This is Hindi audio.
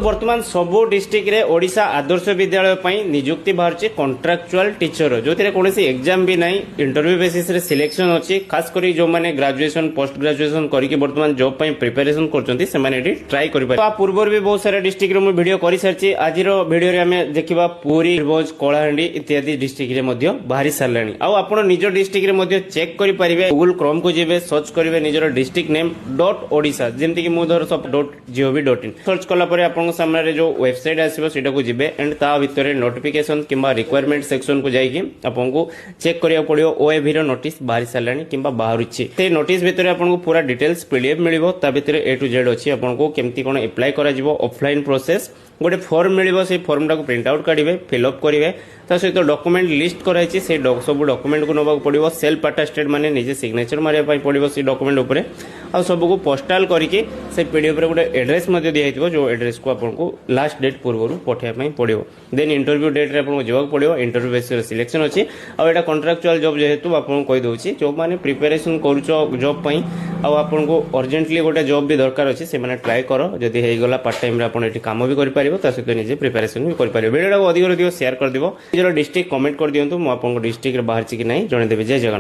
बर्तमान सबु डिस्ट्रिक्ट रे ओडिशा आदर्श विद्यालय पई नियुक्ति बाहर कॉन्ट्रैक्चुअल टीचर जो कौन एग्जाम भी नहीं इंटरव्यू बेसिस रे सिलेक्शन अच्छी खास करी जो माने ग्रेजुएशन पोस्ट ग्रेजुएशन करके बर्तमान जॉब पई प्रिपरेशन करछंती से माने एटी ट्राई करि पारे। पूर्व भी बहुत सारा डिस्ट्रिक्ट रे मु वीडियो करि सारछि। आज रो वीडियो रे हमें देखिबा पुरी भोज कलाहांडी इत्यादि डिस्ट्रिक्ट रे मध्य बाहरी सारलानी। आ आपण निज डिस्ट्रिक्ट रे मध्य चेक करि परिबे। गूगल क्रोम को जेबे सर्च करिवे निजर डिस्ट्रिक्ट नेम .ओडिशा जेमति कि मु धर सब .gov.in सर्च कला परे आपण सामने जो वेबसाइट आसीबो सेटा को जिबे एंड ता भितरे नोटिफिकेशन किंबा रिक्वायरमेंट सेक्शन को जाइकी आपन को चेक करिया पड़ियो। ओएवी रो नोटिस बाहरी सारलानी किंबा बाहरुछि ते नोटिस भितरे आपन को पूरा डिटेल्स पीडीएफ मिलिबो। ता भितरे ए टू जेड अछि आपन को केमति कोन अप्लाई करा जिवो ऑफलाइन प्रोसेस गोटे फॉर्म मिलिबो। से फॉर्म टा को प्रिंट आउट काढिबे फिल अप करिवे। ता सहित डॉक्यूमेंट लिस्ट कराइछि से सब डॉक्यूमेंट को नबा पड़िबो। सेल्फ अटेस्टेड माने निजे सिग्नेचर मारिया पई पड़िबो से डॉक्यूमेंट ऊपर आ सब को पोस्टल करके से पीडीएफ रे गोटे एड्रेस मध्ये दिया हितबो जो एड्रेस को आपन को लास्ट डेट पूर्व पठिया पई पड़िबो। देन इंटरव्यू डेट रे आपन को जेबाक पड़िबो। इंटरव्यू बेसिस रे सिलेक्शन अछि आ एटा कॉन्ट्रैक्चुअल जॉब जेहेतु आपन कहि दोछि जो माने प्रिपरेशन करूछो जॉब पई आ आपन को अर्जेंटली गोटे जॉब भी दरकार अछि से माने ट्राई करो। जदी हे गला पार्ट टाइम रे आपन एटी काम भी करि परिबो ता सहित निजे प्रिपरेशन भी करि परिबो। वीडियो को अधिक शेयर कर दिबो। निजर डिस्ट्रिक्ट कमेंट कर दियंतु मु आपन को डिस्ट्रिक्ट रे बाहर छि कि नै जणे देबे। जय जगन्नाथ।